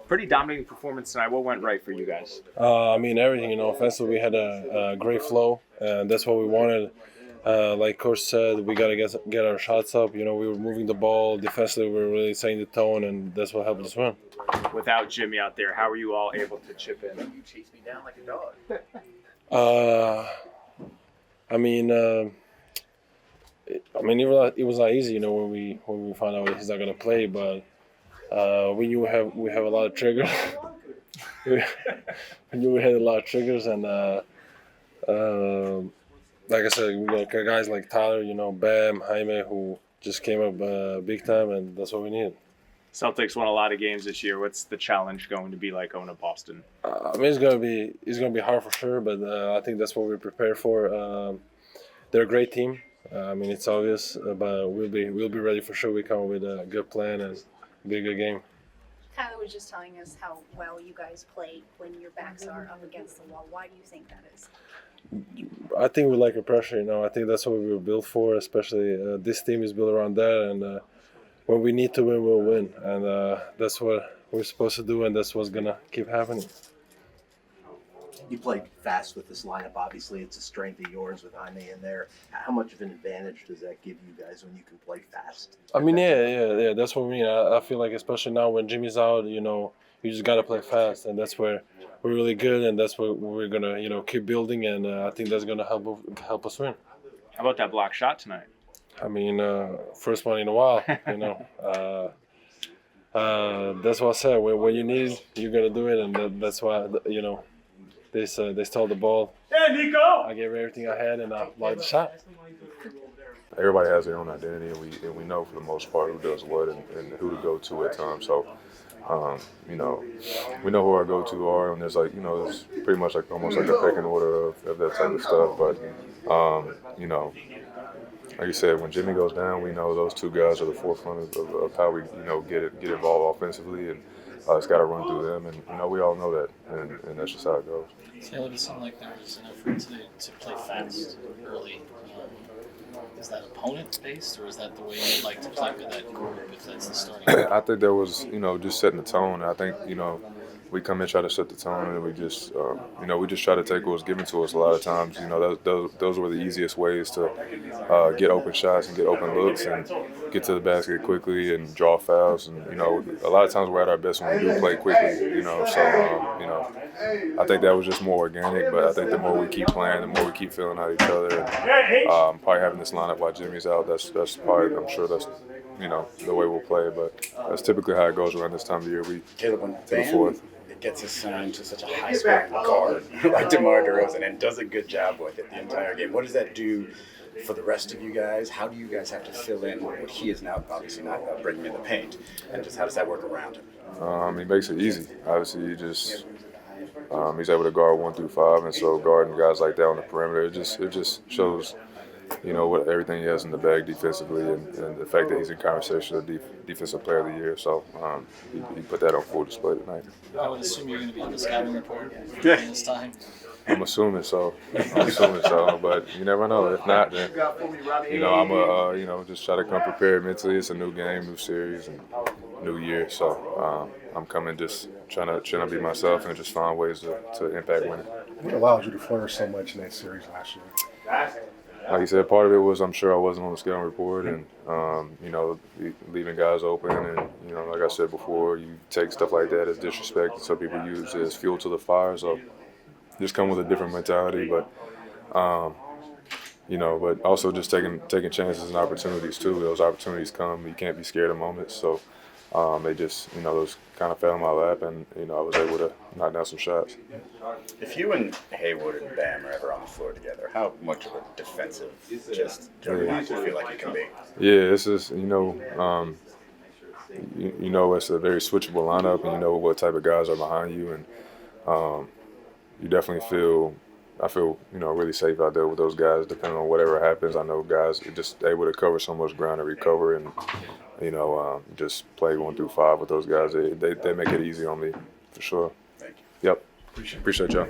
Pretty dominating performance tonight. What went right for you guys? Everything. Offensively, we had a great flow, and that's what we wanted. Like Coach said, we gotta get our shots up. We were moving the ball. Defensively, we were really setting the tone, and that's what helped us win. Without Jimmy out there, how were you all able to chip in? You chased me down like a dog. It was not easy, when we found out he's not gonna play, but we knew we have a lot of triggers. we knew we had a lot of triggers, and like I said, we got guys like Tyler, Bam, Jaime, who just came up big time, and that's what we needed. Celtics won a lot of games this year. What's the challenge going to be like going to Boston? It's gonna be hard for sure, but I think that's what we're prepared for. They're a great team. It's obvious, but we'll be ready for sure. We come up with a good plan and be a good game. Tyler was just telling us how well you guys play when your backs are up against the wall. Why do you think that is? I think we like the pressure. I think that's what we were built for. Especially this team is built around that, and when we need to win, we'll win, and that's what we're supposed to do, and that's what's gonna keep happening. You played fast with this lineup. Obviously, it's a strength of yours with Jaime in there. How much of an advantage does that give you guys when you can play fast? Yeah. That's what I mean. I feel like, especially now when Jimmy's out, you just gotta play fast, and that's where we're really good, and that's what we're gonna, keep building, and I think that's gonna help us win. How about that block shot tonight? First one in a while. That's what I said. When you need it, you're gonna do it, and that's why they stole the ball. Hey, Nico! I gave everything I had, and I blocked the shot. Everybody has their own identity, and we know for the most part who does what and who to go to at times. So, we know who our go-to are, and there's it's pretty much almost like a pecking order of that type of stuff. But, like you said, when Jimmy goes down, we know those two guys are the forefront of how we get involved offensively, and it's got to run through them, and we all know that, and that's just how it goes. Taylor, it seemed like there was an effort to play fast early. Is that opponent-based, or is that the way you'd like to play with that group if that's the starting? I think there was, just setting the tone. I think, we come in, try to set the tone, and we just, we just try to take what was given to us a lot of times. Those were the easiest ways to get open shots and get open looks and get to the basket quickly and draw fouls. And, a lot of times we're at our best when we do play quickly, I think that was just more organic, but I think the more we keep playing, the more we keep feeling out each other. And, probably having this lineup while Jimmy's out, that's probably, I'm sure that's, the way we'll play. But that's typically how it goes around this time of the year. We to the fourth. It gets assigned to such a high-scoring guard like DeMar DeRozan and does a good job with it the entire game. What does that do for the rest of you guys? How do you guys have to fill in what he is now obviously not bringing in the paint? And just how does that work around him? He makes it easy. Obviously, he's able to guard 1 through 5, and so guarding guys like that on the perimeter, it just shows, what everything he has in the bag defensively, and the fact that he's in conversation of defensive player of the year. So he put that on full display tonight. I would assume you're going to be on the scouting report this time. I'm assuming so, but you never know. If not, then I'm just try to come prepared mentally. It's a new game, new series, and new year. So I'm coming just trying to be myself and just find ways to impact winning. What allowed you to flourish so much in that series last year? Like you said, part of it was I'm sure I wasn't on the scouting report, and leaving guys open, and like I said before, you take stuff like that as disrespect, and some people use it as fuel to the fire. So just come with a different mentality, but but also just taking chances and opportunities too. Those opportunities come, you can't be scared of moments. So they just those kind of fell in my lap, and I was able to knock down some shots. If you and Haywood and Bam are ever on the floor together, how much of a defensive juggernaut do you feel like you can be? Yeah, it's just it's a very switchable lineup, and you know what type of guys are behind you, and you definitely feel really safe out there with those guys. Depending on whatever happens, I know guys are just able to cover so much ground and recover, and just play 1 through 5 with those guys. They make it easy on me for sure. Thank you. Yep. Appreciate y'all.